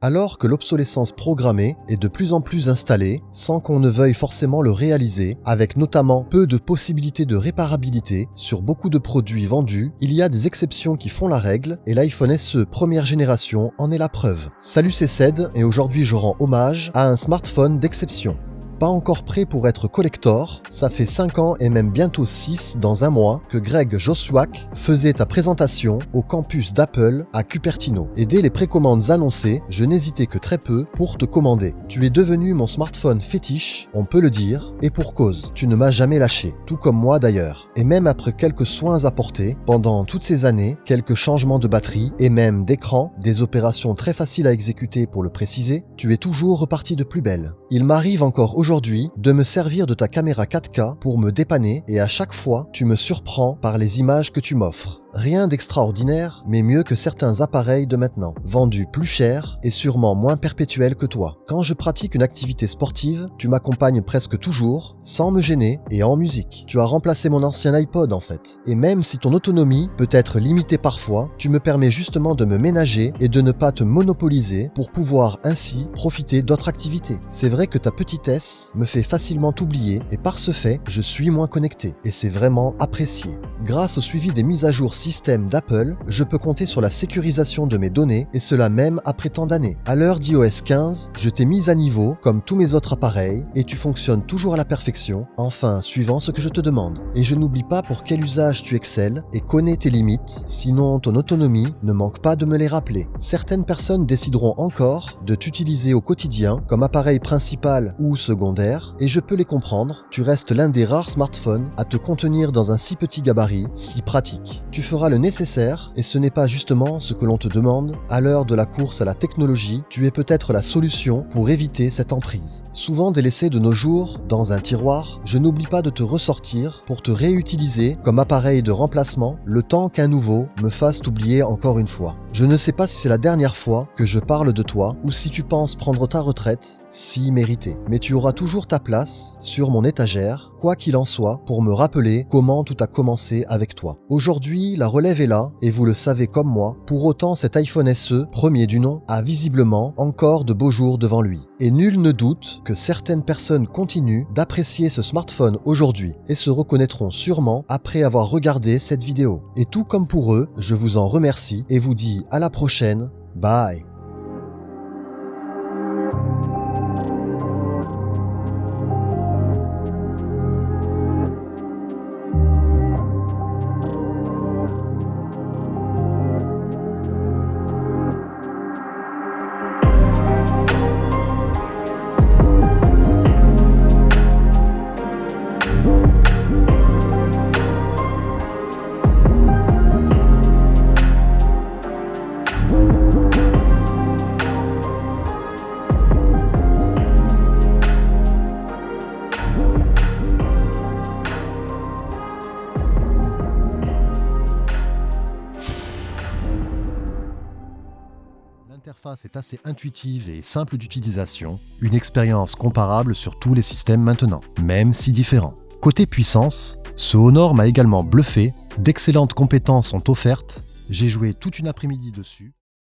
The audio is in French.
Alors que l'obsolescence programmée est de plus en plus installée, sans qu'on ne veuille forcément le réaliser, avec notamment peu de possibilités de réparabilité sur beaucoup de produits vendus, il y a des exceptions qui font la règle, et l'iPhone SE première génération en est la preuve. Salut, c'est Ced, et aujourd'hui je rends hommage à un smartphone d'exception. Pas encore prêt pour être collector, ça fait 5 ans et même bientôt 6 dans un mois que Greg Joswiak faisait ta présentation au campus d'Apple à Cupertino. Et dès les précommandes annoncées, je n'hésitais que très peu pour te commander. Tu es devenu mon smartphone fétiche, on peut le dire, et pour cause, tu ne m'as jamais lâché, tout comme moi d'ailleurs. Et même après quelques soins apportés, pendant toutes ces années, quelques changements de batterie et même d'écran, des opérations très faciles à exécuter pour le préciser, tu es toujours reparti de plus belle. Il m'arrive encore aujourd'hui de me servir de ta caméra 4K pour me dépanner et à chaque fois, tu me surprends par les images que tu m'offres. Rien d'extraordinaire, mais mieux que certains appareils de maintenant, vendus plus cher et sûrement moins perpétuels que toi. Quand je pratique une activité sportive, tu m'accompagnes presque toujours, sans me gêner et en musique. Tu as remplacé mon ancien iPod en fait. Et même si ton autonomie peut être limitée parfois, tu me permets justement de me ménager et de ne pas te monopoliser pour pouvoir ainsi profiter d'autres activités. C'est vrai que ta petitesse me fait facilement t'oublier et par ce fait, je suis moins connecté et c'est vraiment apprécié. Grâce au suivi des mises à jour système d'Apple, je peux compter sur la sécurisation de mes données et cela même après tant d'années. À l'heure d'iOS 15, je t'ai mis à niveau comme tous mes autres appareils et tu fonctionnes toujours à la perfection, enfin suivant ce que je te demande. Et je n'oublie pas pour quel usage tu excelles et connais tes limites, sinon ton autonomie ne manque pas de me les rappeler. Certaines personnes décideront encore de t'utiliser au quotidien comme appareil principal ou secondaire et je peux les comprendre, tu restes l'un des rares smartphones à te contenir dans un si petit gabarit, si pratique. Tu feras le nécessaire et ce n'est pas justement ce que l'on te demande. À l'heure de la course à la technologie, tu es peut-être la solution pour éviter cette emprise. Souvent délaissé de nos jours dans un tiroir, je n'oublie pas de te ressortir pour te réutiliser comme appareil de remplacement le temps qu'un nouveau me fasse t'oublier encore une fois. Je ne sais pas si c'est la dernière fois que je parle de toi ou si tu penses prendre ta retraite, si méritée. Mais tu auras toujours ta place sur mon étagère, quoi qu'il en soit, pour me rappeler comment tout a commencé avec toi. Aujourd'hui, la relève est là, et vous le savez comme moi, pour autant cet iPhone SE, premier du nom, a visiblement encore de beaux jours devant lui. Et nul ne doute que certaines personnes continuent d'apprécier ce smartphone aujourd'hui et se reconnaîtront sûrement après avoir regardé cette vidéo. Et tout comme pour eux, je vous en remercie et vous dis à la prochaine, bye. L'interface est assez intuitive et simple d'utilisation, une expérience comparable sur tous les systèmes maintenant, même si différents. Côté puissance, ce Honor m'a également bluffé, d'excellentes compétences sont offertes, j'ai joué toute une après-midi dessus.